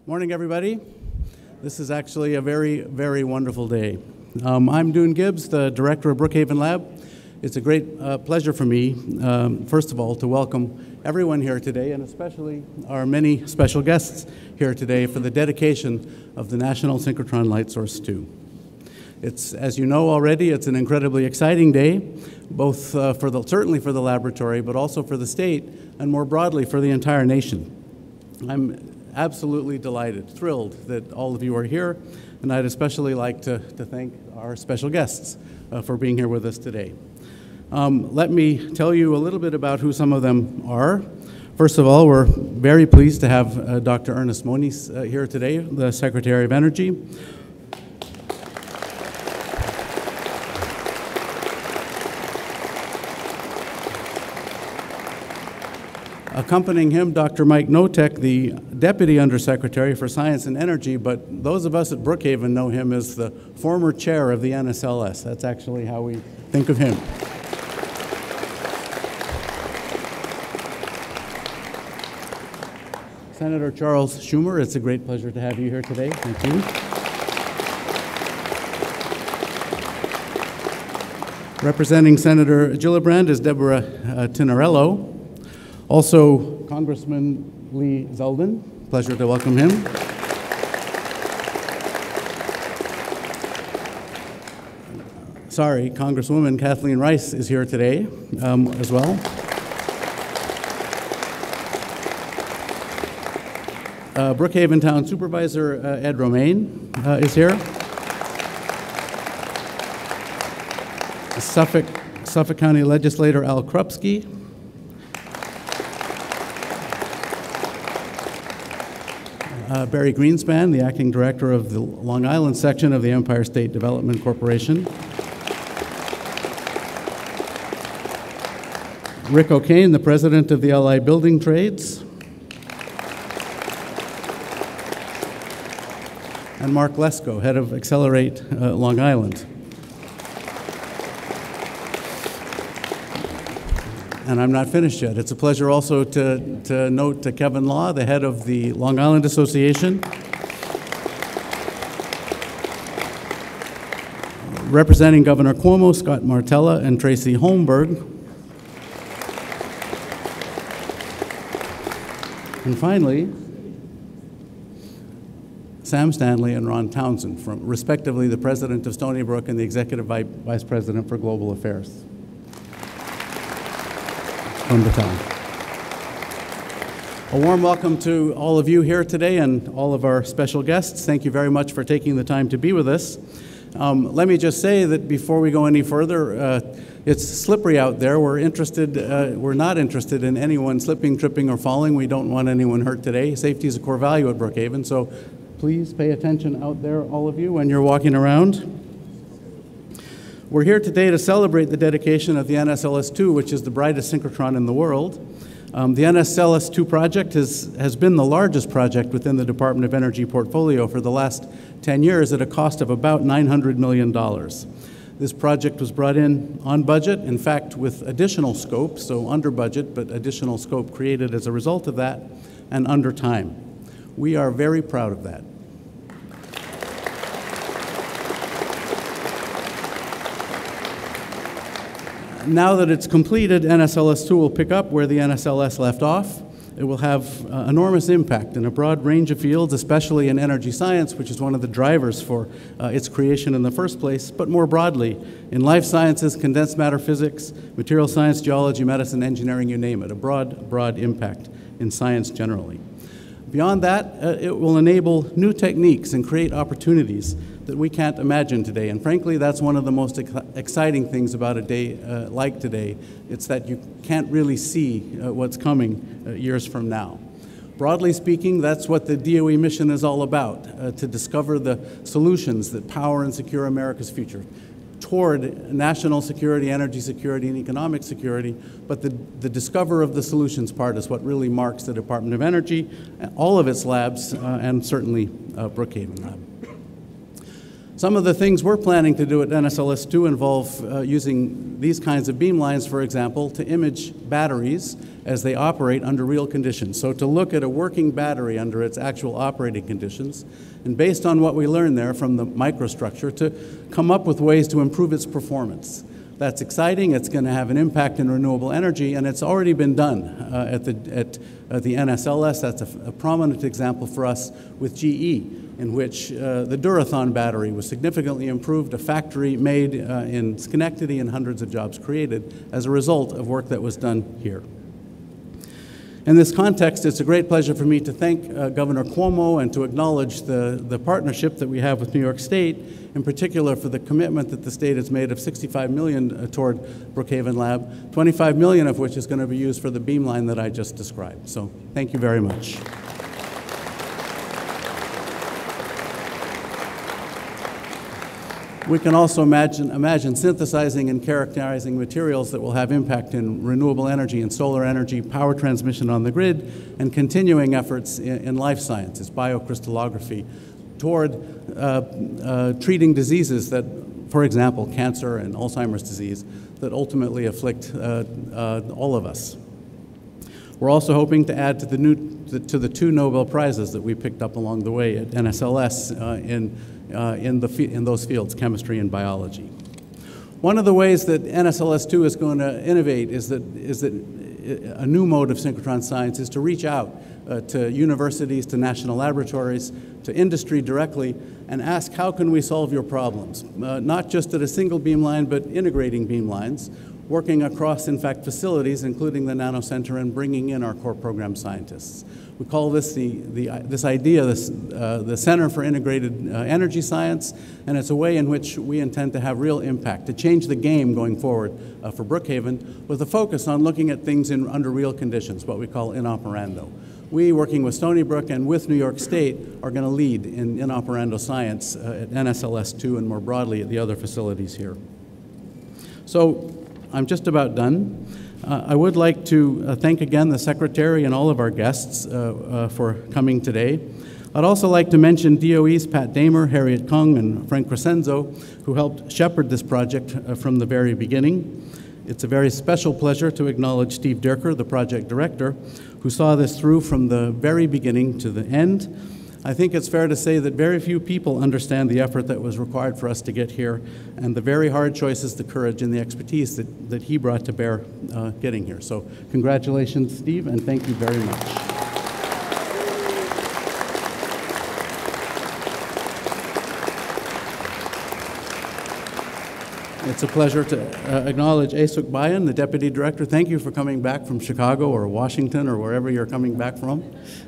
Morning, everybody. This is actually a very, very wonderful day. I'm Doon Gibbs, the director of Brookhaven Lab. It's a great pleasure for me, first of all, to welcome everyone here today, and especially our many special guests here today for the dedication of the National Synchrotron Light Source II. It's, as you know already, it's an incredibly exciting day, both certainly for the laboratory, but also for the state, and more broadly for the entire nation. I'm absolutely delighted, thrilled that all of you are here, and I'd especially like to thank our special guests for being here with us today. Let me tell you a little bit about who some of them are. First of all, we're very pleased to have Dr. Ernest Moniz here today, the Secretary of Energy. Accompanying him, Dr. Mike Notek, the Deputy Undersecretary for Science and Energy, but those of us at Brookhaven know him as the former chair of the NSLS. That's actually how we think of him. Senator Charles Schumer, it's a great pleasure to have you here today. Thank you. Representing Senator Gillibrand is Deborah Tinarello. Also, Congressman Lee Zeldin, pleasure to welcome him. Sorry, Congresswoman Kathleen Rice is here today as well. Brookhaven Town Supervisor Ed Romaine is here. Suffolk County Legislator Al Krupski. Barry Greenspan, the Acting Director of the Long Island section of the Empire State Development Corporation. Rick O'Kane, the President of the LI Building Trades. And Mark Lesko, Head of Accelerate Long Island. And I'm not finished yet. It's a pleasure also to note Kevin Law, the head of the Long Island Association. Representing Governor Cuomo, Scott Martella and Tracy Holmberg. And finally, Sam Stanley and Ron Townsend, respectively the President of Stony Brook and the Executive Vice President for Global Affairs. From the town. A warm welcome to all of you here today and all of our special guests. Thank you very much for taking the time to be with us. Let me just say that before we go any further, it's slippery out there. We're not interested in anyone slipping, tripping, or falling. We don't want anyone hurt today. Safety is a core value at Brookhaven, so please pay attention out there, all of you, when you're walking around. We're here today to celebrate the dedication of the NSLS-II, which is the brightest synchrotron in the world. The NSLS-II project has been the largest project within the Department of Energy portfolio for the last 10 years at a cost of about $900 million. This project was brought in on budget, in fact, with additional scope, so under budget, but additional scope created as a result of that, and under time. We are very proud of that. Now that it's completed, NSLS-II will pick up where the NSLS left off. It will have enormous impact in a broad range of fields, especially in energy science, which is one of the drivers for its creation in the first place, but more broadly, in life sciences, condensed matter physics, material science, geology, medicine, engineering, you name it, a broad impact in science generally. Beyond that, it will enable new techniques and create opportunities that we can't imagine today. And frankly, that's one of the most exciting things about a day like today. It's that you can't really see what's coming years from now. Broadly speaking, that's what the DOE mission is all about, to discover the solutions that power and secure America's future toward national security, energy security, and economic security. But the discover of the solutions part is what really marks the Department of Energy, all of its labs, and certainly Brookhaven Lab. Some of the things we're planning to do at NSLS-II involve using these kinds of beamlines, for example, to image batteries as they operate under real conditions. So to look at a working battery under its actual operating conditions, and based on what we learn there from the microstructure, to come up with ways to improve its performance. That's exciting. It's going to have an impact in renewable energy, and it's already been done at the NSLS. That's a prominent example for us with GE, in which the Durathon battery was significantly improved, a factory made in Schenectady, and hundreds of jobs created as a result of work that was done here. In this context, it's a great pleasure for me to thank Governor Cuomo and to acknowledge the partnership that we have with New York State, in particular for the commitment that the state has made of $65 million toward Brookhaven Lab, $25 million of which is going to be used for the beamline that I just described. So thank you very much. We can also imagine synthesizing and characterizing materials that will have impact in renewable energy and solar energy, power transmission on the grid, and continuing efforts in life sciences, biocrystallography, toward treating diseases that, for example, cancer and Alzheimer's disease, that ultimately afflict all of us. We're also hoping to add to the 2 Nobel Prizes that we picked up along the way at NSLS in those fields, chemistry and biology. One of the ways that NSLS-II is going to innovate is that a new mode of synchrotron science is to reach out to universities, to national laboratories, to industry directly, and ask, how can we solve your problems? Not just at a single beamline, but integrating beamlines, working across, in fact, facilities, including the Nano Center, and bringing in our core program scientists. We call this the Center for Integrated Energy Science, and it's a way in which we intend to have real impact, to change the game going forward for Brookhaven, with a focus on looking at things under real conditions, what we call in operando. We, working with Stony Brook and with New York State, are going to lead in operando science at NSLS-II and more broadly at the other facilities here. So I'm just about done. I would like to thank again the Secretary and all of our guests for coming today. I'd also like to mention DOE's Pat Damer, Harriet Kung, and Frank Crescenzo, who helped shepherd this project from the very beginning. It's a very special pleasure to acknowledge Steve Derker, the project director, who saw this through from the very beginning to the end. I think it's fair to say that very few people understand the effort that was required for us to get here, and the very hard choices, the courage, and the expertise that he brought to bear getting here. So congratulations, Steve, and thank you very much. It's a pleasure to acknowledge Asuk Bayan, the Deputy Director. Thank you for coming back from Chicago or Washington or wherever you're coming back from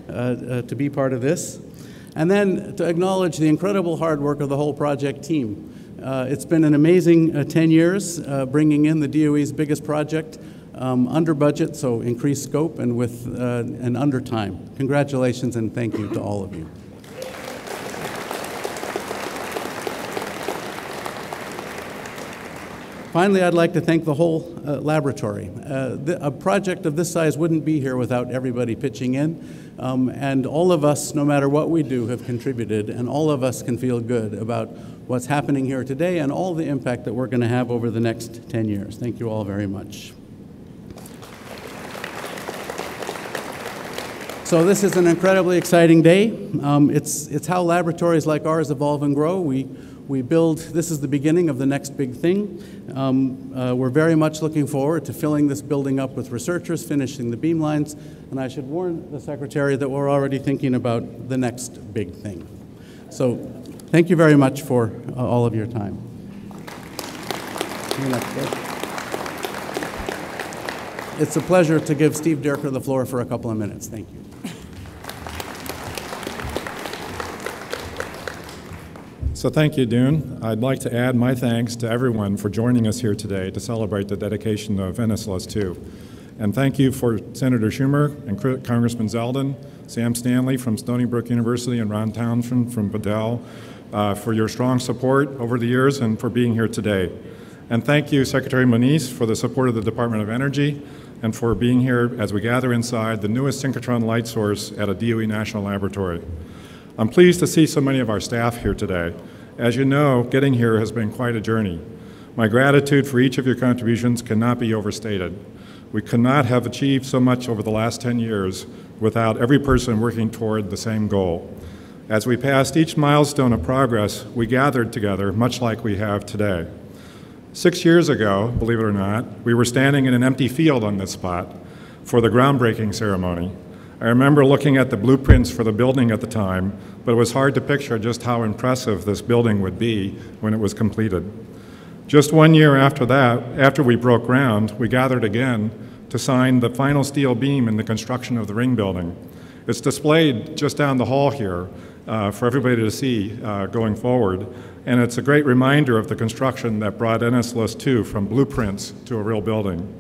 to be part of this. And then to acknowledge the incredible hard work of the whole project team. It's been an amazing 10 years bringing in the DOE's biggest project under budget, so increased scope, and with and under time. Congratulations and thank you to all of you. Finally, I'd like to thank the whole laboratory. A project of this size wouldn't be here without everybody pitching in, and all of us, no matter what we do, have contributed, and all of us can feel good about what's happening here today and all the impact that we're going to have over the next 10 years. Thank you all very much. So this is an incredibly exciting day. It's how laboratories like ours evolve and grow. We build, this is the beginning of the next big thing. We're very much looking forward to filling this building up with researchers, finishing the beamlines, and I should warn the Secretary that we're already thinking about the next big thing. So thank you very much for all of your time. It's a pleasure to give Steve Derker the floor for a couple of minutes. Thank you. So thank you, Doon. I'd like to add my thanks to everyone for joining us here today to celebrate the dedication of NSLS-II. And thank you for Senator Schumer and Congressman Zeldin, Sam Stanley from Stony Brook University, and Ron Townsend from Bedell for your strong support over the years and for being here today. And thank you, Secretary Moniz, for the support of the Department of Energy and for being here as we gather inside the newest synchrotron light source at a DOE National Laboratory. I'm pleased to see so many of our staff here today, As you know, getting here has been quite a journey. My gratitude for each of your contributions cannot be overstated. We could not have achieved so much over the last 10 years without every person working toward the same goal. As we passed each milestone of progress, we gathered together, much like we have today. 6 years ago, believe it or not, we were standing in an empty field on this spot for the groundbreaking ceremony. I remember looking at the blueprints for the building at the time, but it was hard to picture just how impressive this building would be when it was completed. Just 1 year after that, after we broke ground, we gathered again to sign the final steel beam in the construction of the ring building. It's displayed just down the hall here for everybody to see going forward, and it's a great reminder of the construction that brought NSLS-II from blueprints to a real building.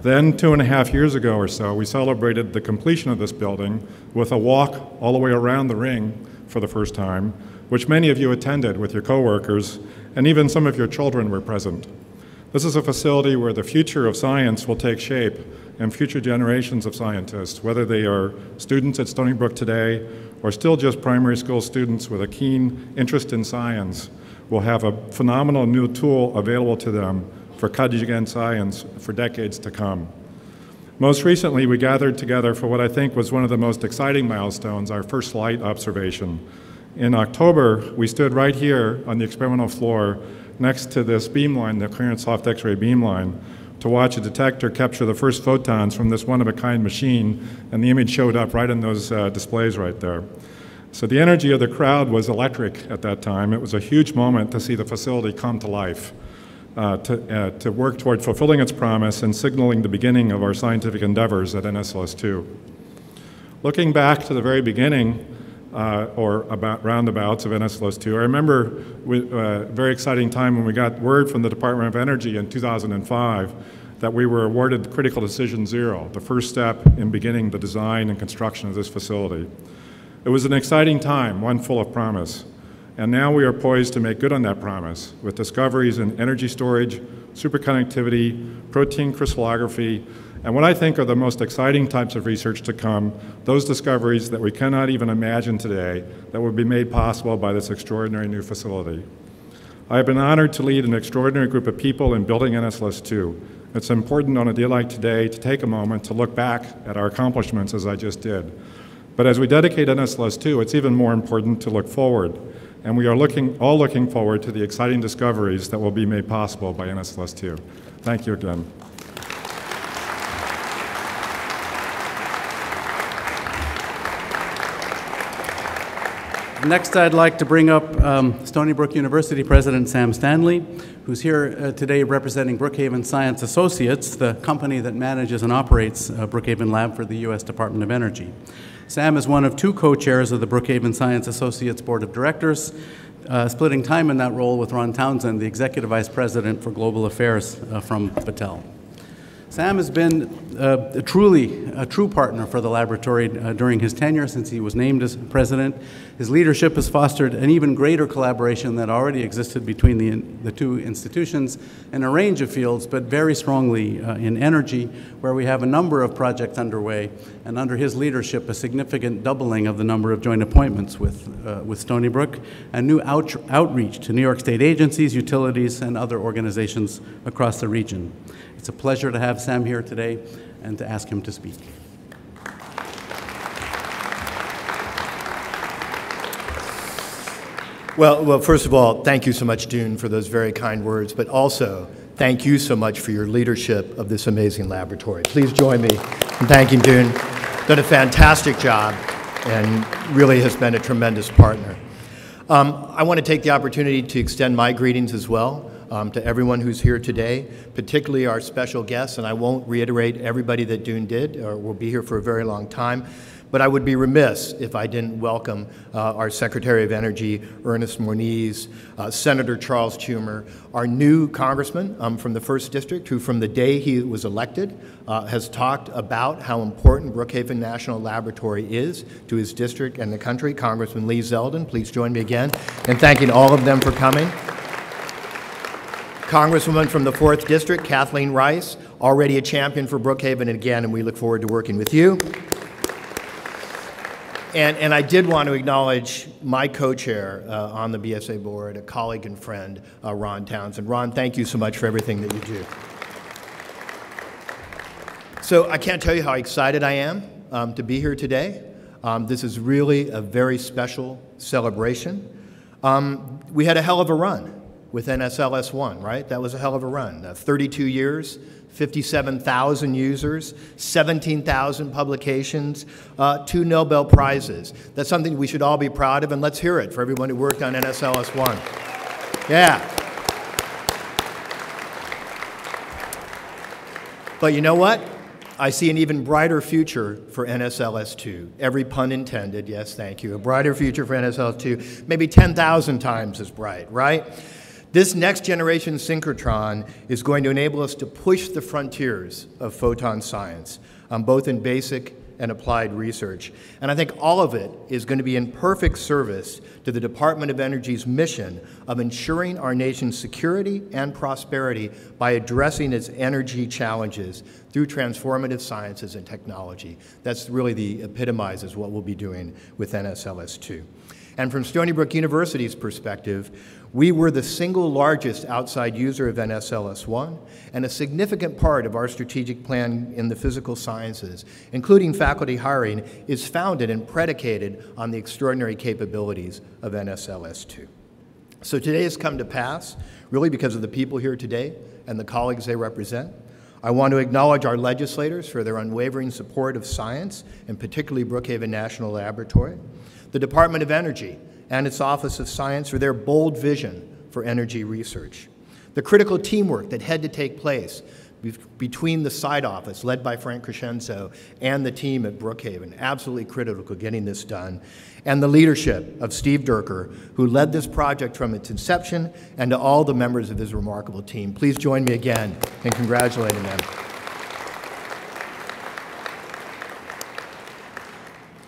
Then 2.5 years ago or so, we celebrated the completion of this building with a walk all the way around the ring for the first time, which many of you attended with your coworkers, and even some of your children were present. This is a facility where the future of science will take shape, and future generations of scientists, whether they are students at Stony Brook today or still just primary school students with a keen interest in science, will have a phenomenal new tool available to them for cutting-edge science for decades to come. Most recently, we gathered together for what I think was one of the most exciting milestones, our first light observation. In October, we stood right here on the experimental floor next to this beamline, the coherent soft X-ray beamline, to watch a detector capture the first photons from this one-of-a-kind machine, and the image showed up right in those displays right there. So the energy of the crowd was electric at that time. It was a huge moment to see the facility come to life, to work toward fulfilling its promise and signaling the beginning of our scientific endeavors at NSLS-II. Looking back to the very beginning, or about roundabouts of NSLS-II, I remember a very exciting time when we got word from the Department of Energy in 2005 that we were awarded Critical Decision Zero, the first step in beginning the design and construction of this facility. It was an exciting time, one full of promise. And now we are poised to make good on that promise with discoveries in energy storage, superconductivity, protein crystallography, and what I think are the most exciting types of research to come, those discoveries that we cannot even imagine today that will be made possible by this extraordinary new facility. I have been honored to lead an extraordinary group of people in building NSLS-II. It's important on a day like today to take a moment to look back at our accomplishments as I just did. But as we dedicate NSLS-II, it's even more important to look forward. And we are all looking forward to the exciting discoveries that will be made possible by NSLS-II. Thank you again. Next, I'd like to bring up Stony Brook University President Sam Stanley, who's here today representing Brookhaven Science Associates, the company that manages and operates Brookhaven Lab for the U.S. Department of Energy. Sam is one of two co-chairs of the Brookhaven Science Associates Board of Directors, splitting time in that role with Ron Townsend, the Executive Vice President for Global Affairs from Battelle. Sam has been truly a true partner for the laboratory during his tenure since he was named as president. His leadership has fostered an even greater collaboration that already existed between the two institutions in a range of fields, but very strongly in energy, where we have a number of projects underway, and under his leadership, a significant doubling of the number of joint appointments with Stony Brook, and new outreach to New York State agencies, utilities, and other organizations across the region. It's a pleasure to have Sam here today and to ask him to speak. Well, first of all, thank you so much, Doon, for those very kind words, but also thank you so much for your leadership of this amazing laboratory. Please join me in thanking Doon. Done a fantastic job and really has been a tremendous partner. I want to take the opportunity to extend my greetings as well to everyone who's here today, particularly our special guests, and I won't reiterate everybody that Doon did, or will be here for a very long time, but I would be remiss if I didn't welcome our Secretary of Energy, Ernest Moniz, Senator Charles Schumer, our new congressman from the 1st District, who from the day he was elected has talked about how important Brookhaven National Laboratory is to his district and the country, Congressman Lee Zeldin. Please join me again in thanking all of them for coming. Congresswoman from the 4th District, Kathleen Rice, already a champion for Brookhaven again, and we look forward to working with you. And I did want to acknowledge my co-chair on the BSA board, a colleague and friend, Ron Townsend. Ron, thank you so much for everything that you do. So I can't tell you how excited I am to be here today. This is really a very special celebration. We had a hell of a run with NSLS-I, right? That was a hell of a run. 32 years, 57,000 users, 17,000 publications, 2 Nobel Prizes. That's something we should all be proud of, and let's hear it for everyone who worked on NSLS-I. Yeah. But you know what? I see an even brighter future for NSLS-II. Every pun intended, yes, thank you. A brighter future for NSLS-II, maybe 10,000 times as bright, right? This next generation synchrotron is going to enable us to push the frontiers of photon science, both in basic and applied research. And I think all of it is going to be in perfect service to the Department of Energy's mission of ensuring our nation's security and prosperity by addressing its energy challenges through transformative sciences and technology. That's really the epitomizes what we'll be doing with NSLS-II. And from Stony Brook University's perspective, we were the single largest outside user of NSLS-I and a significant part of our strategic plan in the physical sciences, including faculty hiring, is founded and predicated on the extraordinary capabilities of NSLS-II. So today has come to pass really because of the people here today and the colleagues they represent. I want to acknowledge our legislators for their unwavering support of science, and particularly Brookhaven National Laboratory, the Department of Energy and its Office of Science for their bold vision for energy research, the critical teamwork that had to take place between the side office, led by Frank Crescenzo, and the team at Brookhaven, absolutely critical to getting this done, and the leadership of Steve Durker, who led this project from its inception, and to all the members of his remarkable team. Please join me again in congratulating them.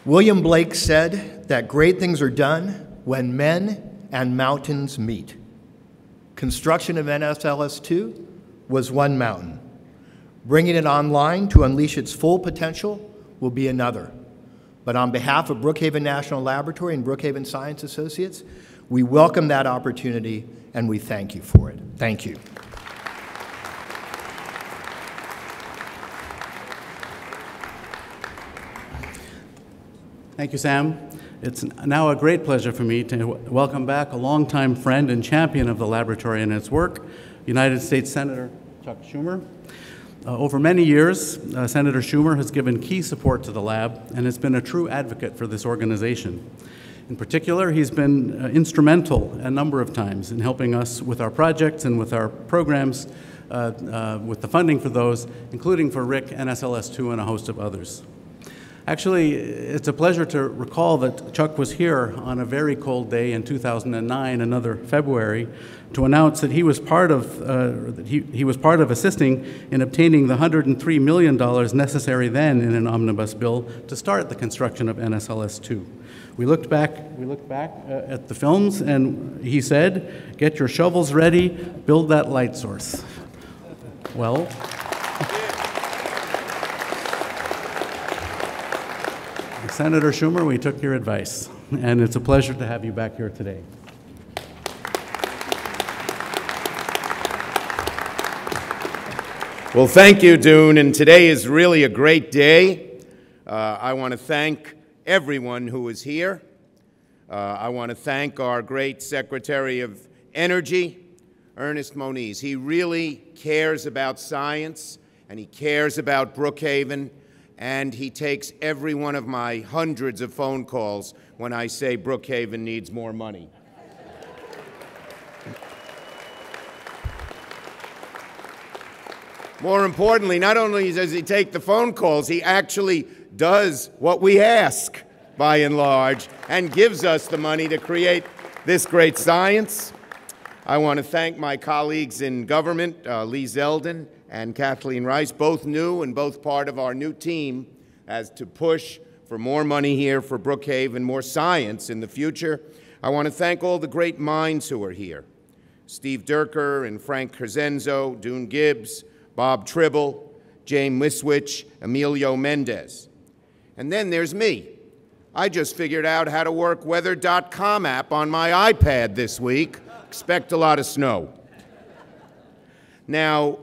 William Blake said that great things are done when men and mountains meet. Construction of NSLS-II was one mountain. Bringing it online to unleash its full potential will be another. But on behalf of Brookhaven National Laboratory and Brookhaven Science Associates, we welcome that opportunity and we thank you for it. Thank you. Thank you, Sam. It's now a great pleasure for me to welcome back a longtime friend and champion of the laboratory and its work, United States Senator Chuck Schumer. Over many years, Senator Schumer has given key support to the lab and has been a true advocate for this organization. In particular, he's been instrumental a number of times in helping us with our projects and with our programs, with the funding for those, including for RIC, NSLS-II, and a host of others. Actually, it's a pleasure to recall that Chuck was here on a very cold day in 2009, another February, to announce that he was part of assisting in obtaining the $103 million necessary then in an omnibus bill to start the construction of NSLS-II. We looked back at the films, and he said, "Get your shovels ready, build that light source." Well. Senator Schumer, we took your advice, and it's a pleasure to have you back here today. Well, thank you, Doon, and today is really a great day. I want to thank everyone who is here. I want to thank our great Secretary of Energy, Ernest Moniz. He really cares about science, and he cares about Brookhaven, and he takes every one of my hundreds of phone calls when I say Brookhaven needs more money. More importantly, not only does he take the phone calls, he actually does what we ask, by and large, and gives us the money to create this great science. I want to thank my colleagues in government, Lee Zeldin and Kathleen Rice, both new and both part of our new team, as to push for more money here for Brookhaven, more science in the future. I want to thank all the great minds who are here. Steve Durker and Frank Crescenzo, Doon Gibbs, Bob Tribble, James Miswich, Emilio Mendez. And then there's me. I just figured out how to work weather.com app on my iPad this week. Expect a lot of snow. Now,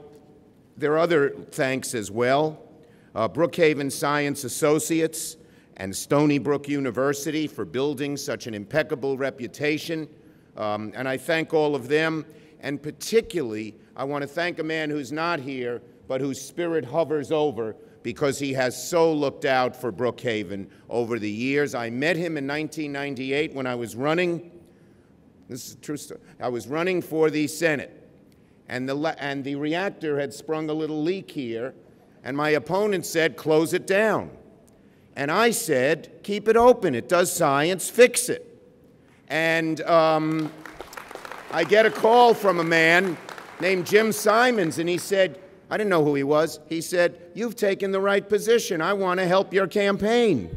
there are other thanks as well. Brookhaven Science Associates and Stony Brook University for building such an impeccable reputation. And I thank all of them. And particularly, I want to thank a man who's not here, but whose spirit hovers over, because he has so looked out for Brookhaven over the years. I met him in 1998 when I was running. This is a true story. I was running for the Senate, and the reactor had sprung a little leak here, and my opponent said, close it down. And I said, keep it open. It does science. Fix it. And I get a call from a man named Jim Simons, and he said, I didn't know who he was. He said, you've taken the right position. I want to help your campaign.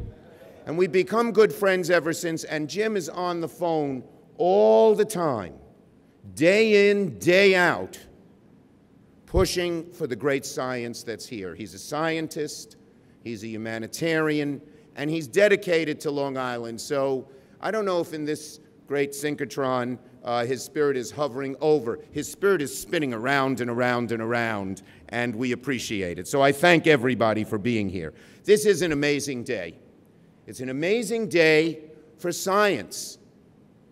And we've become good friends ever since, and Jim is on the phone all the time, day in, day out, pushing for the great science that's here. He's a scientist, he's a humanitarian, and he's dedicated to Long Island. So I don't know if in this great synchrotron his spirit is hovering over. His spirit is spinning around and around and around, and we appreciate it. So I thank everybody for being here. This is an amazing day. It's an amazing day for science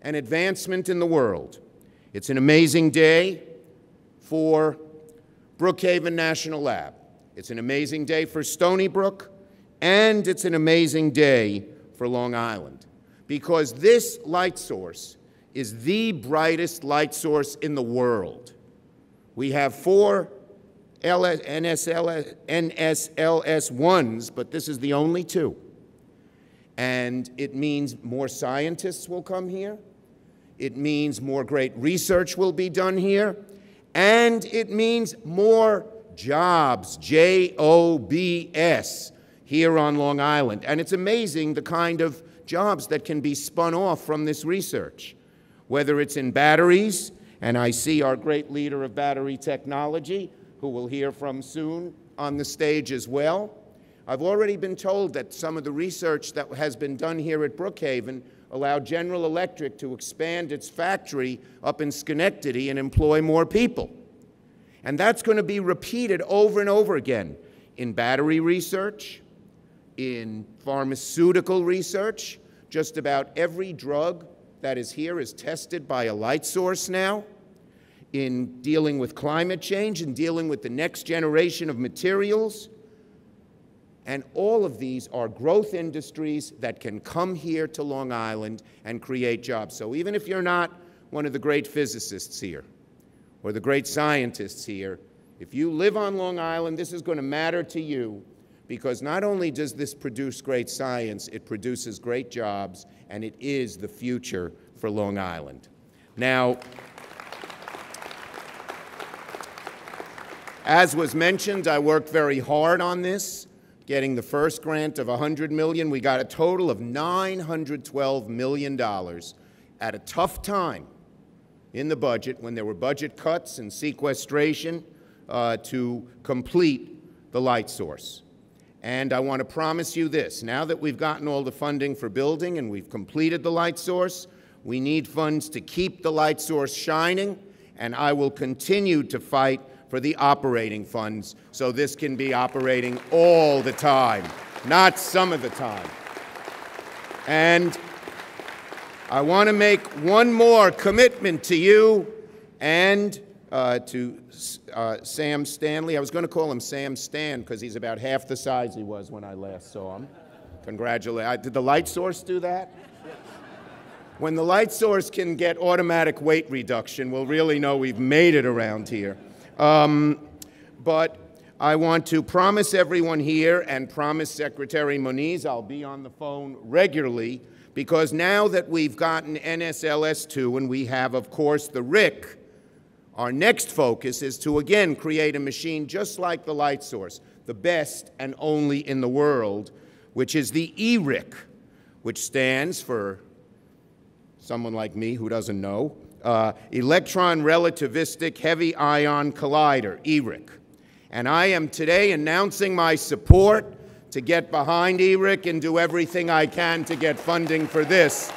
and advancement in the world. It's an amazing day for Brookhaven National Lab. It's an amazing day for Stony Brook, and it's an amazing day for Long Island, because this light source is the brightest light source in the world. We have 4 NSLS-1s, but this is the only 2. And it means more scientists will come here. It means more great research will be done here. And it means more jobs, J-O-B-S, here on Long Island. And it's amazing the kind of jobs that can be spun off from this research, whether it's in batteries, and I see our great leader of battery technology, who we'll hear from soon, on the stage as well. I've already been told that some of the research that has been done here at Brookhaven allowed General Electric to expand its factory up in Schenectady and employ more people. And that's going to be repeated over and over again in battery research, in pharmaceutical research. Just about every drug that is here is tested by a light source now, in dealing with climate change and dealing with the next generation of materials. And all of these are growth industries that can come here to Long Island and create jobs. So even if you're not one of the great physicists here or the great scientists here, if you live on Long Island, this is going to matter to you, because not only does this produce great science, it produces great jobs, and it is the future for Long Island. Now, as was mentioned, I worked very hard on this, getting the first grant of $100 million. We got a total of $912 million at a tough time in the budget, when there were budget cuts and sequestration, to complete the light source. And I want to promise you this: now that we've gotten all the funding for building and we've completed the light source, we need funds to keep the light source shining, and I will continue to fight for the operating funds so this can be operating all the time, not some of the time. And I want to make one more commitment to you and to Sam Stanley. I was going to call him Sam Stan because he's about half the size he was when I last saw him. Congratulations. Did the light source do that? When the light source can get automatic weight reduction, we'll really know we've made it around here. But I want to promise everyone here and promise Secretary Moniz I'll be on the phone regularly, because now that we've gotten NSLS-II and we have, of course, the RIC, our next focus is to again create a machine just like the light source, the best and only in the world, which is the ERIC, which stands for someone like me who doesn't know, Electron Relativistic Heavy Ion Collider, ERIC. And I am today announcing my support to get behind ERIC and do everything I can to get funding for this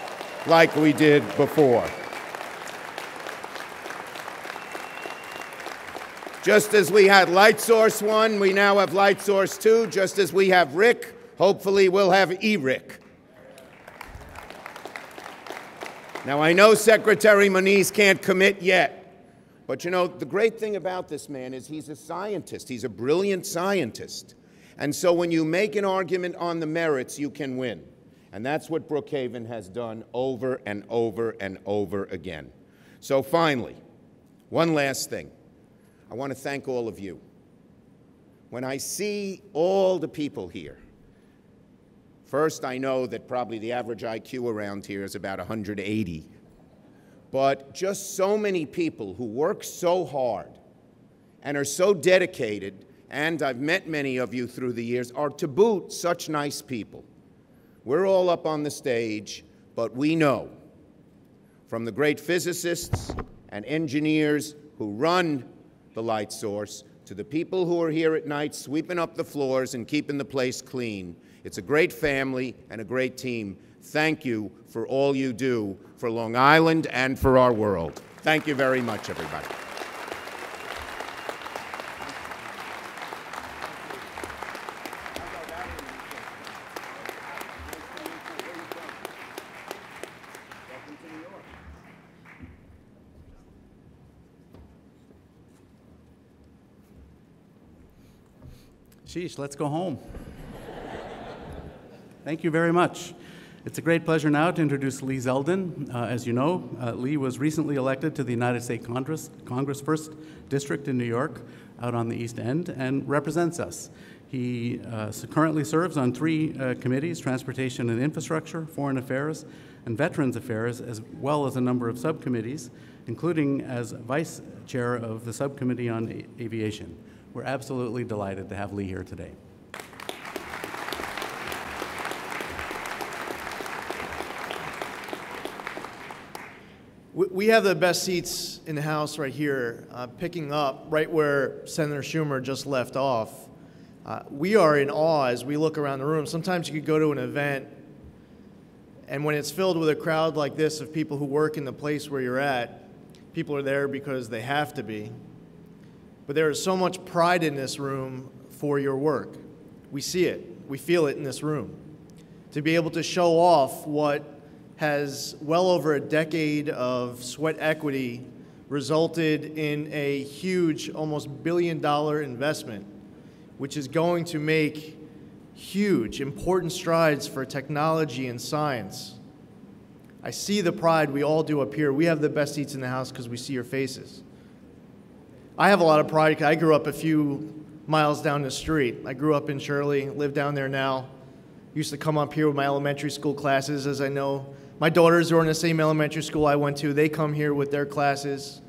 like we did before. Just as we had LightSource 1, we now have LightSource 2. Just as we have RIC, hopefully we'll have ERIC. Now, I know Secretary Moniz can't commit yet, but you know, the great thing about this man is he's a scientist. He's a brilliant scientist. And so when you make an argument on the merits, you can win. And that's what Brookhaven has done over and over and over again. So finally, one last thing. I want to thank all of you. When I see all the people here, first, I know that probably the average IQ around here is about 180. But just so many people who work so hard and are so dedicated, and I've met many of you through the years, are to boot such nice people. We're all up on the stage, but we know from the great physicists and engineers who run the light source to the people who are here at night sweeping up the floors and keeping the place clean. It's a great family and a great team. Thank you for all you do for Long Island and for our world. Thank you very much, everybody. Sheesh, let's go home. Thank you very much. It's a great pleasure now to introduce Lee Zeldin. As you know, Lee was recently elected to the United States Congress 1st District in New York, out on the East End, and represents us. He currently serves on 3 committees: Transportation and Infrastructure, Foreign Affairs, and Veterans Affairs, as well as a number of subcommittees, including as Vice Chair of the Subcommittee on Aviation. We're absolutely delighted to have Lee here today. We have the best seats in the House right here, picking up right where Senator Schumer just left off. We are in awe as we look around the room. Sometimes you could go to an event, and when it's filled with a crowd like this of people who work in the place where you're at, people are there because they have to be. But there is so much pride in this room for your work. We see it. We feel it in this room. To be able to show off what has well over a decade of sweat equity resulted in a huge, almost billion-dollar investment, which is going to make huge, important strides for technology and science. I see the pride we all do up here. We have the best seats in the House because we see your faces. I have a lot of pride. I grew up a few miles down the street. I grew up in Shirley, live down there now. Used to come up here with my elementary school classes, as I know. My daughters are in the same elementary school I went to. They come here with their classes,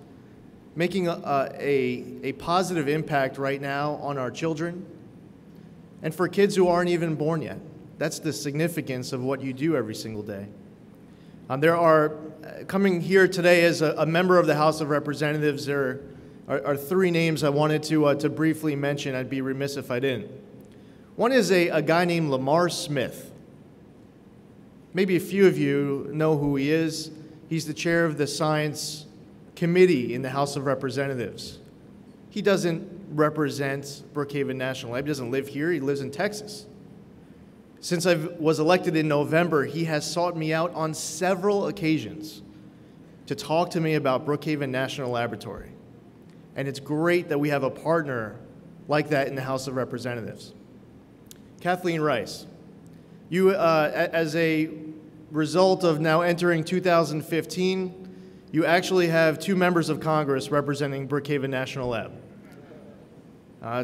making a positive impact right now on our children and for kids who aren't even born yet. That's the significance of what you do every single day. There are, coming here today as a member of the House of Representatives, there are 3 names I wanted to briefly mention. I'd be remiss if I didn't. One is a guy named Lamar Smith. Maybe a few of you know who he is. He's the chair of the Science Committee in the House of Representatives. He doesn't represent Brookhaven National Lab. He doesn't live here. He lives in Texas. Since I was elected in November, he has sought me out on several occasions to talk to me about Brookhaven National Laboratory. And it's great that we have a partner like that in the House of Representatives. Kathleen Rice, you, as a result of now entering 2015, you actually have 2 members of Congress representing Brookhaven National Lab.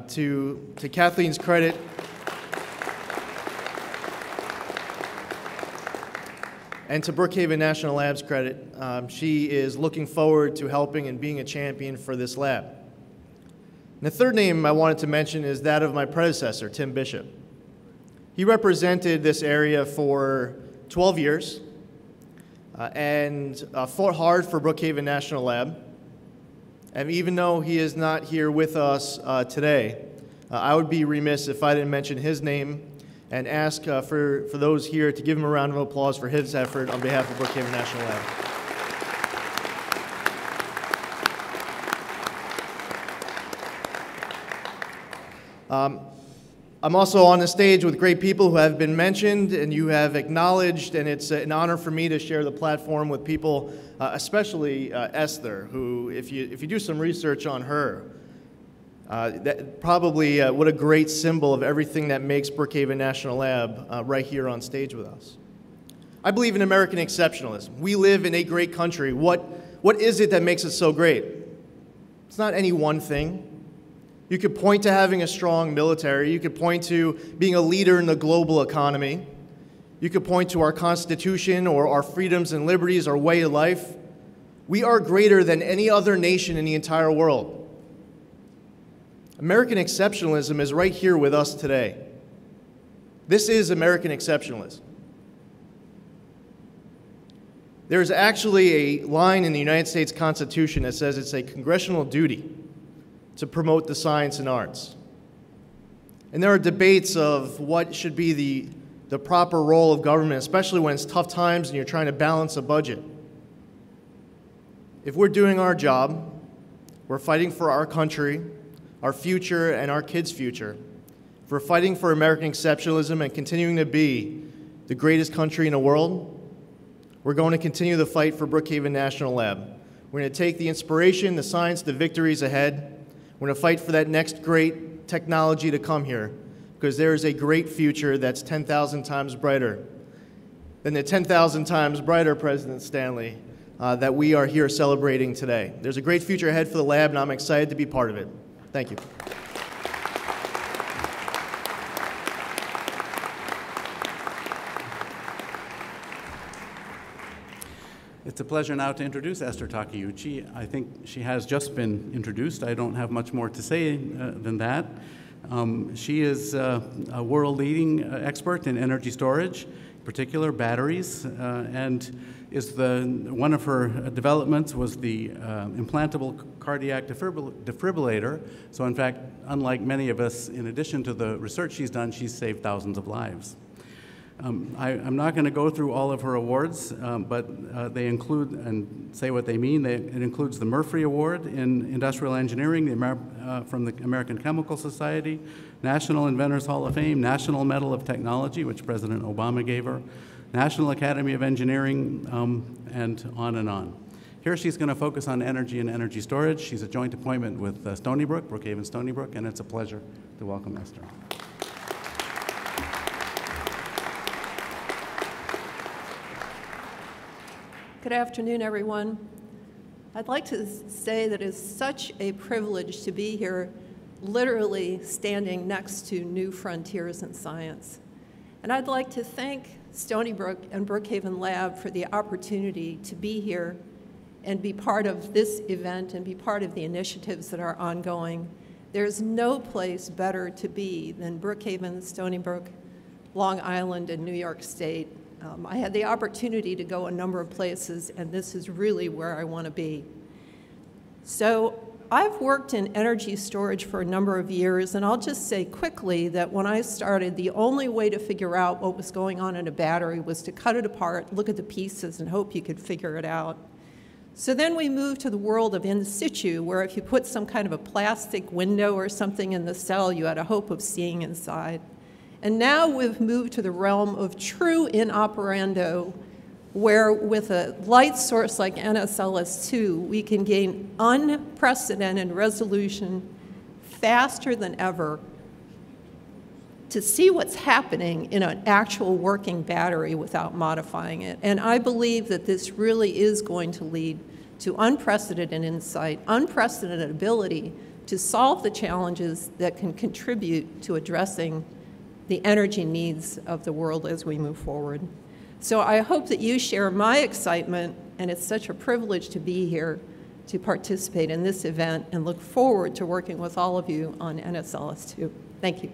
To Kathleen's credit, and to Brookhaven National Lab's credit, she is looking forward to helping and being a champion for this lab. And the third name I wanted to mention is that of my predecessor, Tim Bishop. He represented this area for 12 years and fought hard for Brookhaven National Lab. And even though he is not here with us today, I would be remiss if I didn't mention his name. and ask for those here to give him a round of applause for his effort on behalf of Brookhaven National Lab. I'm also on the stage with great people who have been mentioned and you have acknowledged, and it's an honor for me to share the platform with people, especially Esther, who, if you do some research on her, that probably what a great symbol of everything that makes Brookhaven National Lab right here on stage with us. I believe in American exceptionalism. We live in a great country. What is it that makes it so great? It's not any one thing. You could point to having a strong military. You could point to being a leader in the global economy. You could point to our Constitution or our freedoms and liberties, our way of life. We are greater than any other nation in the entire world. American exceptionalism is right here with us today. This is American exceptionalism. There's actually a line in the United States Constitution that says it's a congressional duty to promote the science and arts. And there are debates of what should be the proper role of government, especially when it's tough times and you're trying to balance a budget. If we're doing our job, we're fighting for our country, our future, and our kids' future. If we're fighting for American exceptionalism and continuing to be the greatest country in the world, we're going to continue the fight for Brookhaven National Lab. We're going to take the inspiration, the science, the victories ahead. We're going to fight for that next great technology to come here, because there is a great future that's 10,000 times brighter than the 10,000 times brighter President Stanley that we are here celebrating today. There's a great future ahead for the lab, and I'm excited to be part of it. Thank you. It's a pleasure now to introduce Esther Takeuchi. I think she has just been introduced. I don't have much more to say than that. She is a world-leading expert in energy storage, in particular batteries, and is one of her developments was the implantable cardiac defibrillator. So in fact, unlike many of us, in addition to the research she's done, she's saved thousands of lives. I'm not going to go through all of her awards, but they include, and say what they mean, it includes the Murphy Award in Industrial Engineering from the American Chemical Society, National Inventors Hall of Fame, National Medal of Technology, which President Obama gave her, National Academy of Engineering, and on and on. Here she's going to focus on energy and energy storage. She's a joint appointment with Stony Brook, Brookhaven Stony Brook, and it's a pleasure to welcome Esther. Good afternoon, everyone. I'd like to say that it's such a privilege to be here, literally standing next to new frontiers in science. And I'd like to thank Stony Brook and Brookhaven Lab for the opportunity to be here and be part of this event and be part of the initiatives that are ongoing. There's no place better to be than Brookhaven, Stony Brook, Long Island, and New York State. I had the opportunity to go a number of places, and this is really where I want to be. So I've worked in energy storage for a number of years, and I'll just say quickly that when I started, the only way to figure out what was going on in a battery was to cut it apart, look at the pieces, and hope you could figure it out. So then we moved to the world of in situ, where if you put some kind of a plastic window or something in the cell, you had a hope of seeing inside. And now we've moved to the realm of true in operando, where with a light source like NSLS-II, we can gain unprecedented resolution faster than ever to see what's happening in an actual working battery without modifying it. And I believe that this really is going to lead to unprecedented insight, unprecedented ability to solve the challenges that can contribute to addressing the energy needs of the world as we move forward. So I hope that you share my excitement, and it's such a privilege to be here to participate in this event, and look forward to working with all of you on NSLS-II. Thank you.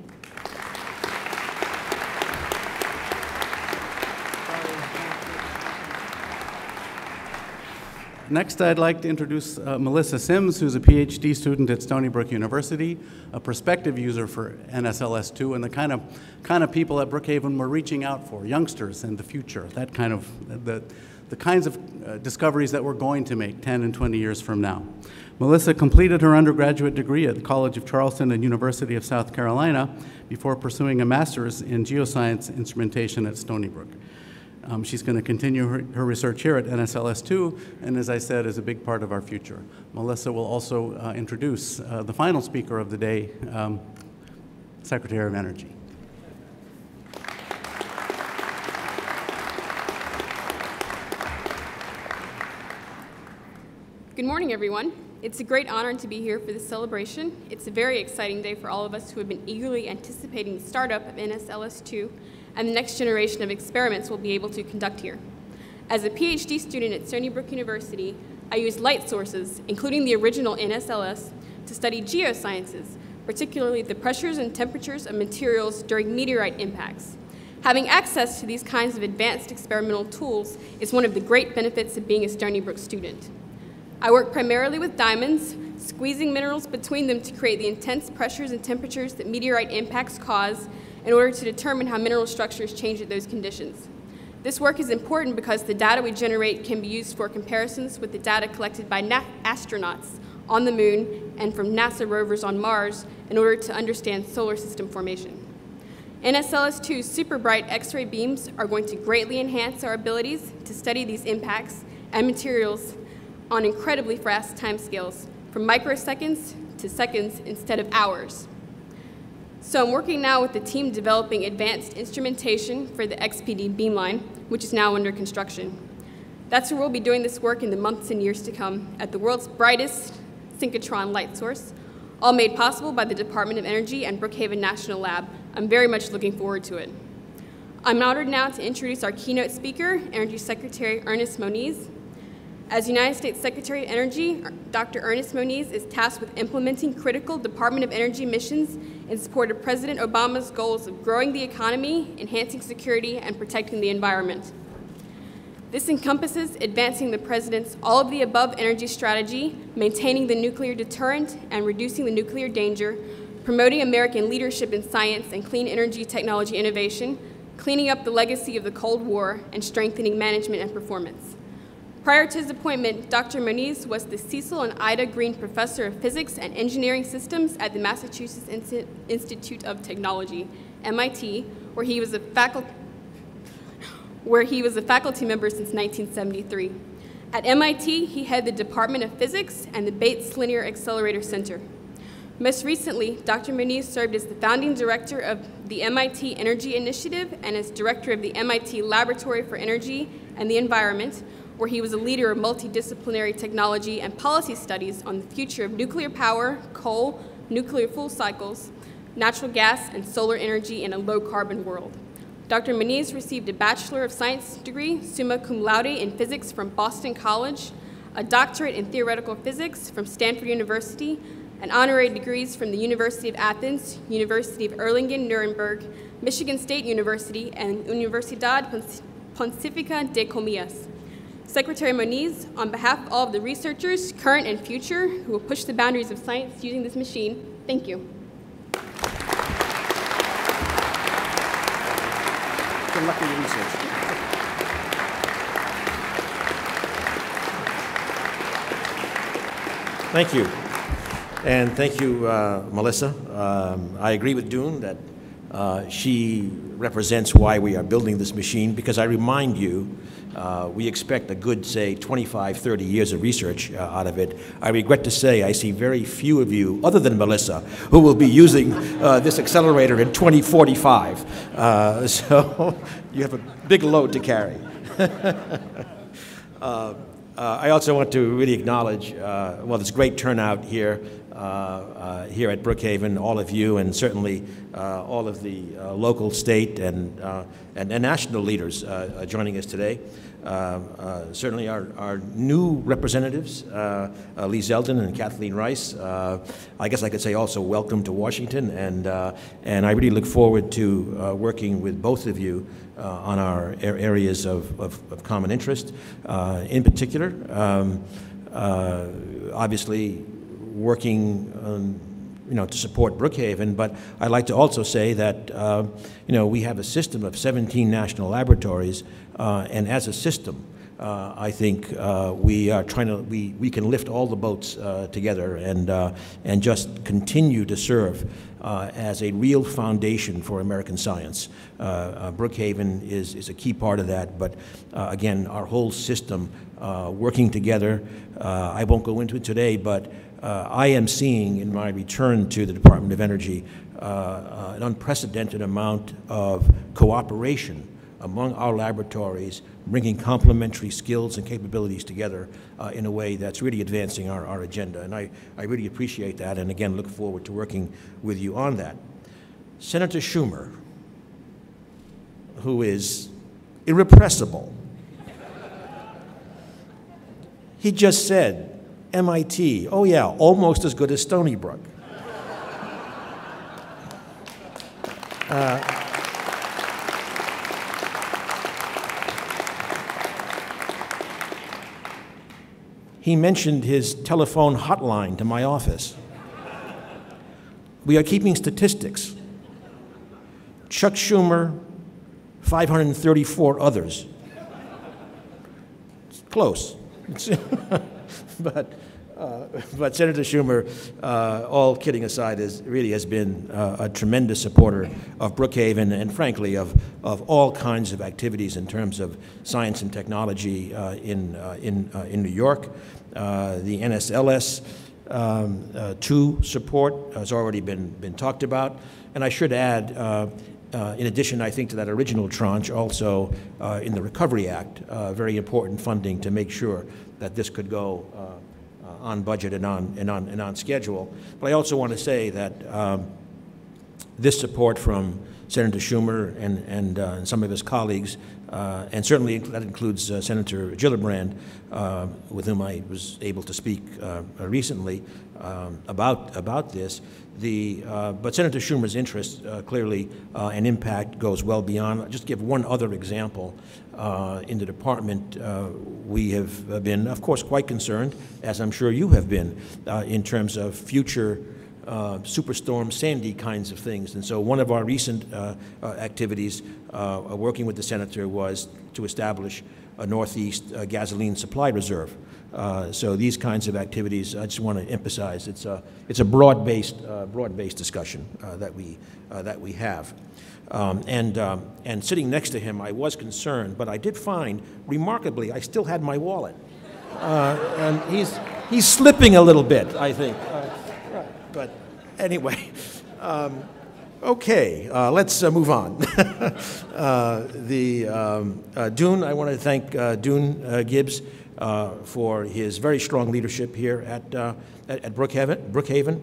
Next, I'd like to introduce Melissa Sims, who's a PhD student at Stony Brook University, a prospective user for NSLS-II, and the kind of people at Brookhaven we're reaching out for, youngsters and the future, that kind of, the kinds of discoveries that we're going to make 10 and 20 years from now. Melissa completed her undergraduate degree at the College of Charleston and University of South Carolina before pursuing a master's in geoscience instrumentation at Stony Brook. She's going to continue her research here at NSLS-II, and as I said, is a big part of our future. Melissa will also introduce the final speaker of the day, Secretary of Energy. Good morning, everyone. It's a great honor to be here for this celebration. It's a very exciting day for all of us who have been eagerly anticipating the startup of NSLS-II and the next generation of experiments we'll be able to conduct here. As a PhD student at Stony Brook University, I used light sources, including the original NSLS, to study geosciences, particularly the pressures and temperatures of materials during meteorite impacts. Having access to these kinds of advanced experimental tools is one of the great benefits of being a Stony Brook student. I work primarily with diamonds, squeezing minerals between them to create the intense pressures and temperatures that meteorite impacts cause in order to determine how mineral structures change at those conditions. This work is important because the data we generate can be used for comparisons with the data collected by astronauts on the moon and from NASA rovers on Mars in order to understand solar system formation. NSLS-II's super bright X-ray beams are going to greatly enhance our abilities to study these impacts and materials on incredibly fast timescales, from microseconds to seconds instead of hours. So I'm working now with the team developing advanced instrumentation for the XPD beamline, which is now under construction. That's where we'll be doing this work in the months and years to come at the world's brightest Synchrotron light source, all made possible by the Department of Energy and Brookhaven National Lab. I'm very much looking forward to it. I'm honored now to introduce our keynote speaker, Energy Secretary Ernest Moniz. As United States Secretary of Energy, Dr. Ernest Moniz is tasked with implementing critical Department of Energy missions in support of President Obama's goals of growing the economy, enhancing security, and protecting the environment. This encompasses advancing the President's all-of-the-above energy strategy, maintaining the nuclear deterrent and reducing the nuclear danger, promoting American leadership in science and clean energy technology innovation, cleaning up the legacy of the Cold War, and strengthening management and performance. Prior to his appointment, Dr. Moniz was the Cecil and Ida Green Professor of Physics and Engineering Systems at the Massachusetts Institute of Technology, MIT, where he was a faculty member since 1973. At MIT, he headed the Department of Physics and the Bates Linear Accelerator Center. Most recently, Dr. Moniz served as the founding director of the MIT Energy Initiative and as director of the MIT Laboratory for Energy and the Environment, where he was a leader of multidisciplinary technology and policy studies on the future of nuclear power, coal, nuclear fuel cycles, natural gas, and solar energy in a low-carbon world. Dr. Moniz received a Bachelor of Science degree, summa cum laude, in physics from Boston College, a doctorate in theoretical physics from Stanford University, and honorary degrees from the University of Athens, University of Erlangen-Nuremberg, Michigan State University, and Universidad Pontificia de Comillas. Secretary Moniz, on behalf of all of the researchers, current and future, who will push the boundaries of science using this machine, thank you. Good luck with your research. Thank you. And thank you, Melissa. I agree with Doon that she represents why we are building this machine, because I remind you, we expect a good, say, 25, 30 years of research out of it. I regret to say I see very few of you, other than Melissa, who will be using this accelerator in 2045. So you have a big load to carry. I also want to really acknowledge, well, this great turnout here at Brookhaven, all of you, and certainly all of the local, state, and national leaders joining us today. certainly our new representatives, Lee Zeldin and Kathleen Rice. I guess I could say also welcome to Washington, and I really look forward to working with both of you on our areas of common interest. In particular, obviously working to support Brookhaven, but I'd like to also say that, we have a system of 17 national laboratories, and as a system, I think we are we can lift all the boats together and just continue to serve as a real foundation for American science. Brookhaven is a key part of that, but again, our whole system working together. I won't go into it today, but I am seeing in my return to the Department of Energy an unprecedented amount of cooperation among our laboratories, bringing complementary skills and capabilities together in a way that's really advancing our agenda. And I really appreciate that, and again, look forward to working with you on that. Senator Schumer, who is irrepressible, he just said, MIT, oh yeah, almost as good as Stony Brook. He mentioned his telephone hotline to my office. We are keeping statistics. Chuck Schumer, 534 others. It's close. But Senator Schumer, all kidding aside, really has been a tremendous supporter of Brookhaven and, frankly, of all kinds of activities in terms of science and technology in New York. The NSLS-II support has already been talked about, and I should add, in addition, I think, to that original tranche, also in the Recovery Act, very important funding to make sure that this could go on budget and on schedule. But I also want to say that this support from Senator Schumer and some of his colleagues, and certainly that includes Senator Gillibrand, with whom I was able to speak recently about this. But Senator Schumer's interest clearly and impact goes well beyond. I'll just give one other example. In the department, we have been, of course, quite concerned, as I'm sure you have been, in terms of future Superstorm Sandy kinds of things. And so one of our recent activities working with the senator was to establish a Northeast gasoline supply reserve. So these kinds of activities, I just want to emphasize, it's a broad-based discussion that we have. And sitting next to him, I was concerned, but I did find, remarkably, I still had my wallet. And he's slipping a little bit, I think. But anyway, okay, let's move on. Doon, I want to thank Doon Gibbs for his very strong leadership here at Brookhaven,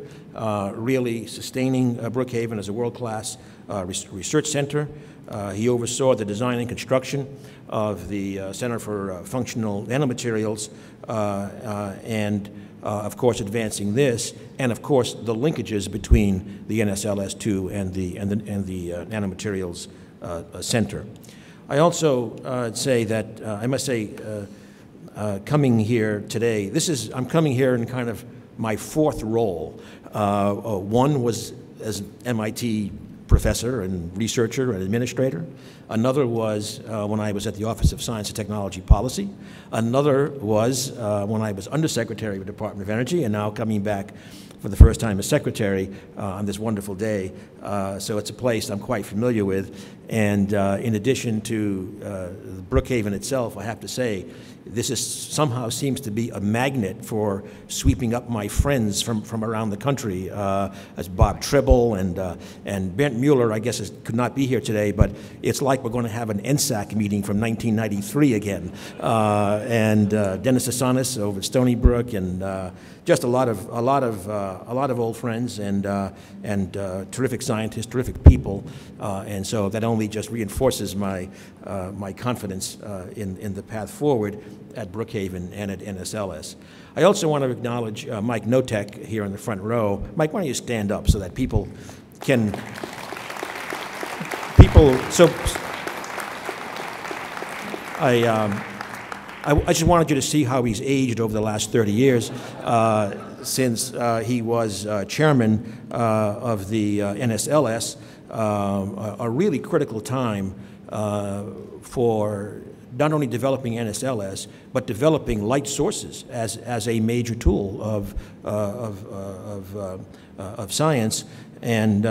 really sustaining Brookhaven as a world-class research center. He oversaw the design and construction of the Center for Functional Nanomaterials, and of course advancing this, and of course the linkages between the NSLS-II and the Nanomaterials Center. I also say that I must say, coming here today, I'm coming here in kind of my fourth role. One was as MIT professor and researcher and administrator. Another was when I was at the Office of Science and Technology Policy. Another was when I was Undersecretary of the Department of Energy, and now coming back for the first time as Secretary on this wonderful day. So it's a place I'm quite familiar with. And in addition to Brookhaven itself, I have to say, this somehow seems to be a magnet for sweeping up my friends from around the country, as Bob Tribble and Bernd Mueller, I guess, could not be here today, but it's like we're going to have an NSAC meeting from 1993 again. And Dennis Asanis over at Stony Brook, and just a lot of a lot of old friends and terrific scientists, terrific people, and so that only just reinforces my my confidence in the path forward at Brookhaven and at NSLS. I also want to acknowledge Mike Notek here in the front row. Mike, why don't you stand up so that people can I just wanted you to see how he's aged over the last 30 years since he was chairman of the NSLS, a really critical time for not only developing NSLS, but developing light sources as a major tool of science. And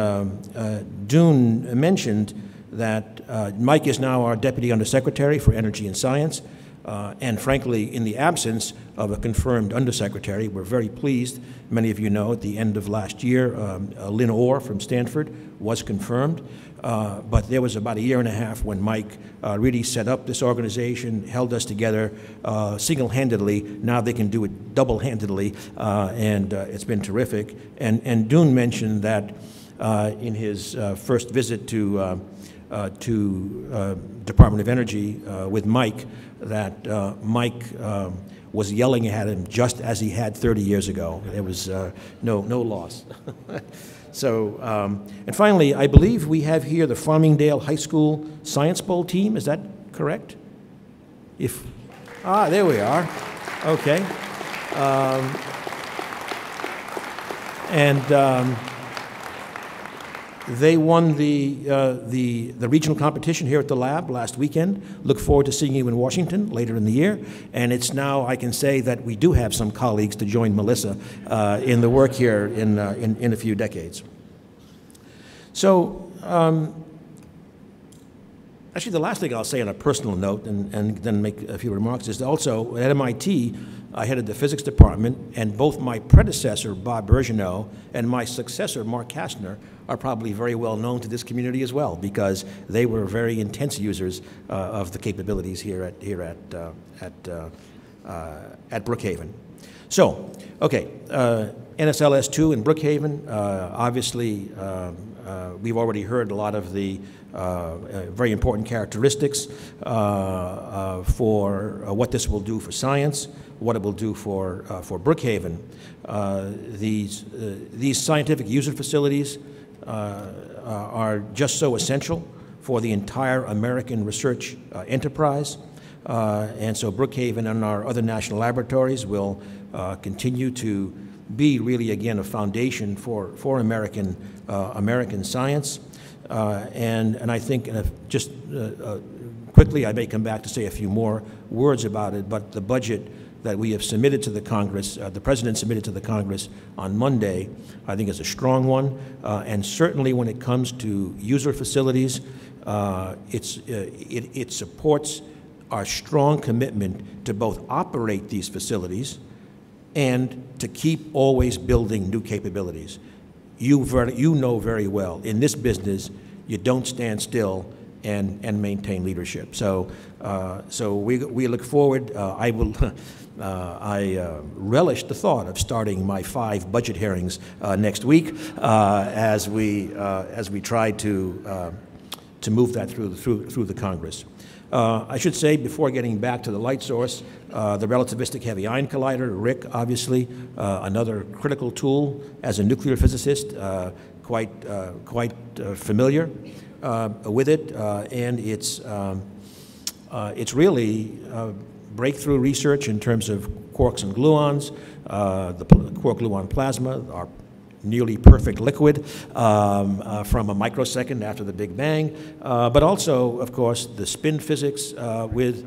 Doon mentioned that Mike is now our Deputy Undersecretary for Energy and Science. And frankly, in the absence of a confirmed undersecretary, we're very pleased. Many of you know at the end of last year, Lynn Orr from Stanford was confirmed. But there was about a year and a half when Mike really set up this organization, held us together single-handedly. Now they can do it double-handedly, and it's been terrific. And Doon mentioned that in his first visit to Department of Energy with Mike, that Mike was yelling at him just as he had 30 years ago. There was no loss. So, and finally, I believe we have here the Farmingdale High School Science Bowl team. Is that correct? There we are. Okay. They won the regional competition here at the lab last weekend. Look forward to seeing you in Washington later in the year. And it's now, I can say that we do have some colleagues to join Melissa in the work here in a few decades. So, actually the last thing I'll say on a personal note and then make a few remarks is also at MIT, I headed the physics department, and both my predecessor, Bob Bergeneau, and my successor, Mark Kastner, are probably very well known to this community as well, because they were very intense users of the capabilities here at Brookhaven. So, okay, NSLS-II in Brookhaven, obviously we've already heard a lot of the very important characteristics for what this will do for science, what it will do for Brookhaven. These scientific user facilities are just so essential for the entire American research enterprise. And so Brookhaven and our other national laboratories will continue to be really, again, a foundation for American science. And I think just quickly, I may come back to say a few more words about it, but the budget that we have submitted to the Congress, the President submitted to the Congress on Monday, I think is a strong one. And certainly when it comes to user facilities, it supports our strong commitment to both operate these facilities and to keep always building new capabilities. You know very well, in this business, you don't stand still and maintain leadership. So, we look forward. I relish the thought of starting my 5 budget hearings next week as we try to move that through the Congress. I should say, before getting back to the light source, the relativistic heavy ion collider, RIC, obviously, another critical tool as a nuclear physicist, quite familiar with it, and it's really breakthrough research in terms of quarks and gluons, the quark-gluon plasma, our nearly perfect liquid from a microsecond after the Big Bang, but also, of course, the spin physics with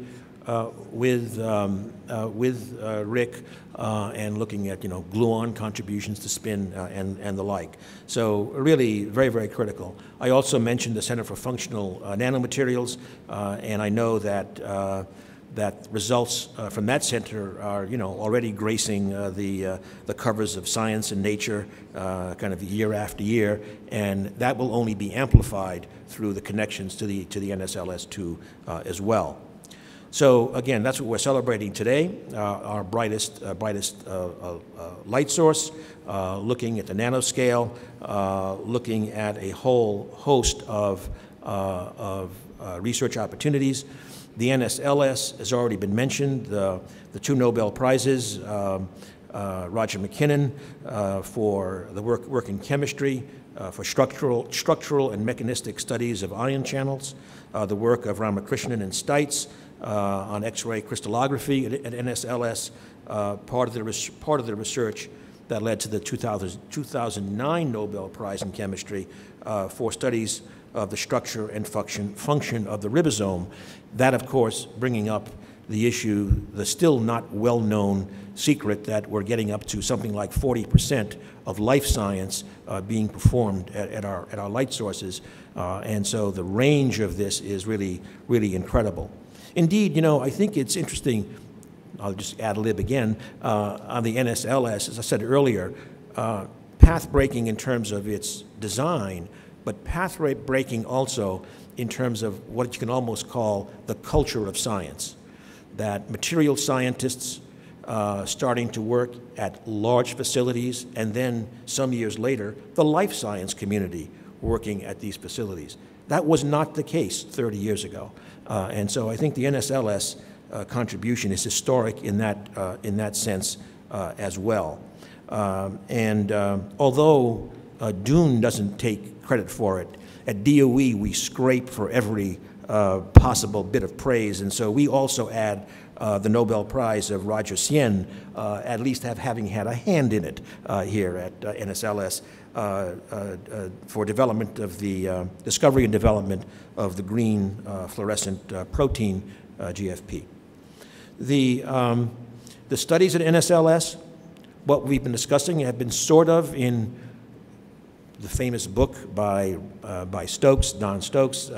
RIC and looking at gluon contributions to spin and the like. So really very, very critical. I also mentioned the Center for Functional Nanomaterials, and I know that that results from that center are, already gracing the covers of Science and Nature kind of year after year, and that will only be amplified through the connections to the NSLS-II as well. So again, that's what we're celebrating today, our brightest light source, looking at the nanoscale, looking at a whole host of research opportunities. The NSLS has already been mentioned, the two Nobel Prizes, Roger McKinnon for the work in chemistry, for structural and mechanistic studies of ion channels, the work of Ramakrishnan and Stites on X-ray crystallography at NSLS, part of the research that led to the 2009 Nobel Prize in Chemistry for studies of the structure and function of the ribosome. That, of course, bringing up the issue, the still not well-known secret that we're getting up to something like 40% of life science being performed at our light sources. And so the range of this is really, really incredible. Indeed, you know, I think it's interesting, I'll just ad lib again, on the NSLS, as I said earlier, path breaking in terms of its design, but path breaking also in terms of what you can almost call the culture of science. That material scientists starting to work at large facilities, and then some years later, the life science community working at these facilities. That was not the case 30 years ago. And so I think the NSLS contribution is historic in that sense as well. Although Doon doesn't take credit for it, at DOE we scrape for every possible bit of praise, and so we also add the Nobel Prize of Roger Sien, at least having had a hand in it here at NSLS for development of the discovery and development of the green fluorescent protein GFP. The studies at NSLS, what we've been discussing, have been sort of in the famous book by Stokes, Don Stokes,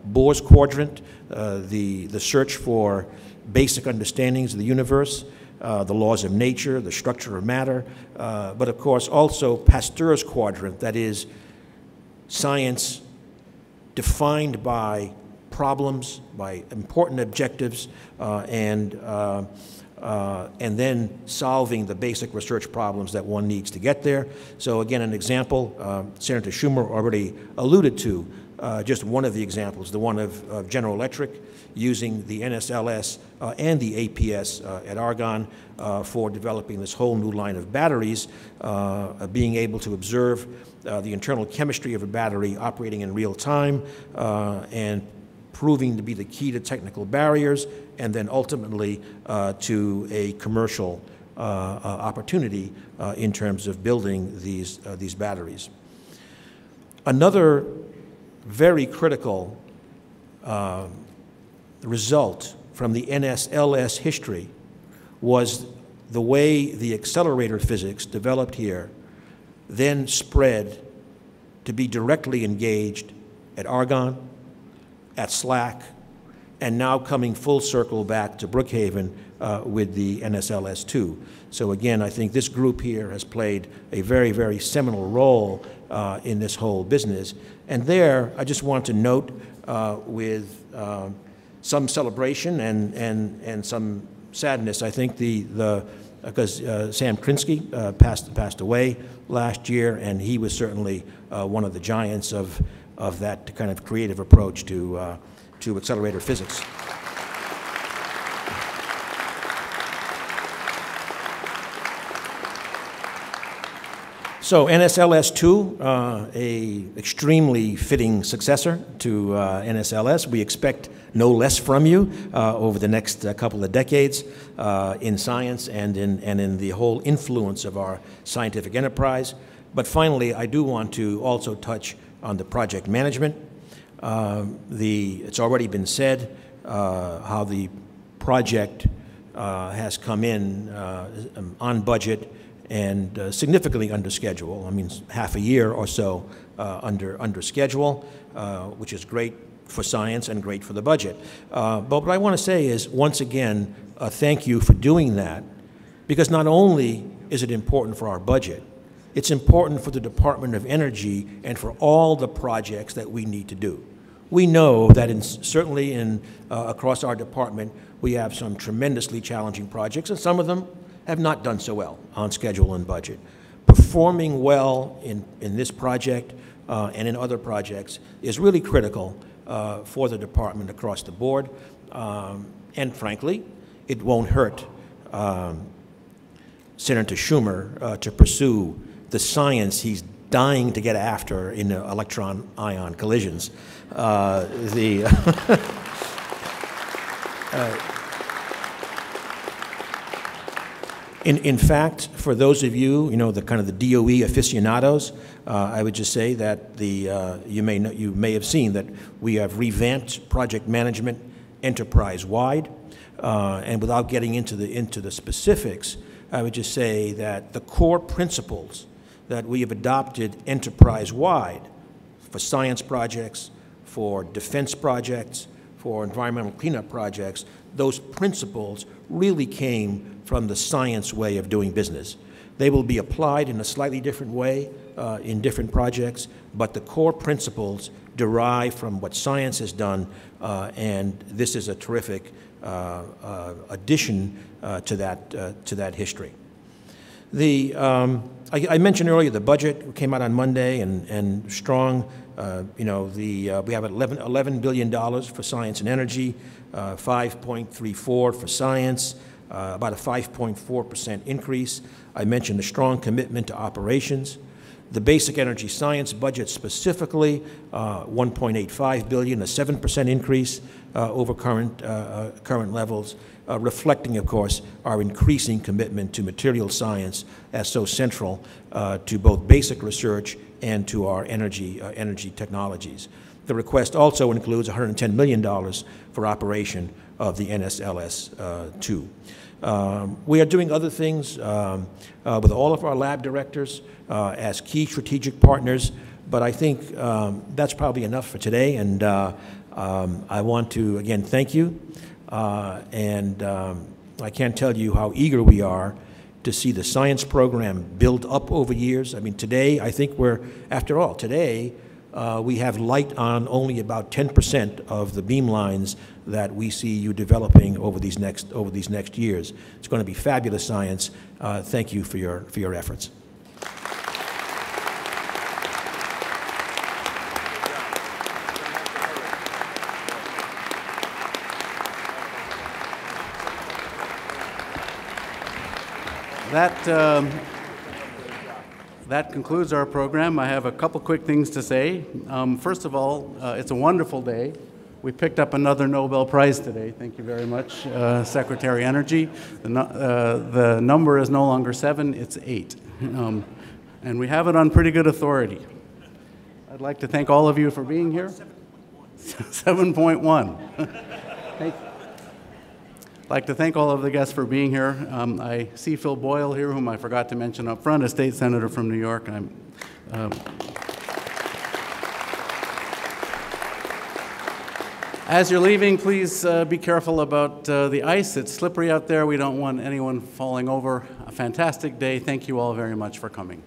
Bohr's Quadrant, the search for basic understandings of the universe, the laws of nature, the structure of matter, but of course also Pasteur's Quadrant, that is science defined by problems, by important objectives, and then solving the basic research problems that one needs to get there. So again, an example, Senator Schumer already alluded to, just one of the examples, the one of General Electric using the NSLS and the APS at Argonne for developing this whole new line of batteries, being able to observe the internal chemistry of a battery operating in real time and proving to be the key to technical barriers, and then ultimately to a commercial opportunity in terms of building these batteries. Another very critical result from the NSLS history was the way the accelerator physics developed here then spread to be directly engaged at Argonne, at SLAC, and now coming full circle back to Brookhaven with the NSLS-II. So again, I think this group here has played a very, very seminal role in this whole business. And there, I just want to note with some celebration and some sadness, I think because Sam Krinsky passed away last year, and he was certainly one of the giants of that kind of creative approach to accelerator physics. So NSLS-II, a extremely fitting successor to NSLS. We expect no less from you over the next couple of decades in science and in the whole influence of our scientific enterprise. But finally, I do want to also touch on the project management. It's already been said how the project has come in on budget and significantly under schedule. I mean, half a year or so under schedule, which is great for science and great for the budget. But what I want to say is, once again, thank you for doing that, because not only is it important for our budget, it's important for the Department of Energy and for all the projects that we need to do. We know that certainly across our department, we have some tremendously challenging projects, and some of them have not done so well on schedule and budget. Performing well in this project and in other projects is really critical for the department across the board. And frankly, it won't hurt Senator Schumer to pursue the science he's dying to get after in electron-ion collisions. In fact, for those of you, the kind of the DOE aficionados, I would just say that you may have seen that we have revamped project management enterprise-wide, and without getting into the specifics, I would just say that the core principles that we have adopted enterprise-wide for science projects, for defense projects, for environmental cleanup projects, those principles really came from the science way of doing business. They will be applied in a slightly different way in different projects, but the core principles derive from what science has done, and this is a terrific addition to that history. I mentioned earlier the budget came out on Monday and strong. We have $11 billion for science and energy, 5.34 for science, about a 5.4% increase. I mentioned the strong commitment to operations. The basic energy science budget specifically, $1.85 billion, a 7% increase over current levels, reflecting, of course, our increasing commitment to material science as so central to both basic research and to our energy technologies. The request also includes $110 million for operation of the NSLS-II. We are doing other things with all of our lab directors as key strategic partners, but I think that's probably enough for today, and I want to, again, thank you, and I can't tell you how eager we are to see the science program build up over years. I mean, today, I think after all, today, we have light on only about 10% of the beam lines that we see you developing over these next years. It's going to be fabulous science. Thank you for your efforts. That concludes our program. I have a couple quick things to say. First of all, it's a wonderful day. We picked up another Nobel Prize today. Thank you very much, Secretary Energy. The number is no longer 7, it's 8. And we have it on pretty good authority. I'd like to thank all of you for being here. 7.1. Thank you. I'd like to thank all of the guests for being here. I see Phil Boyle here, whom I forgot to mention up front, a state senator from New York. As you're leaving, please be careful about the ice. It's slippery out there. We don't want anyone falling over. A fantastic day. Thank you all very much for coming.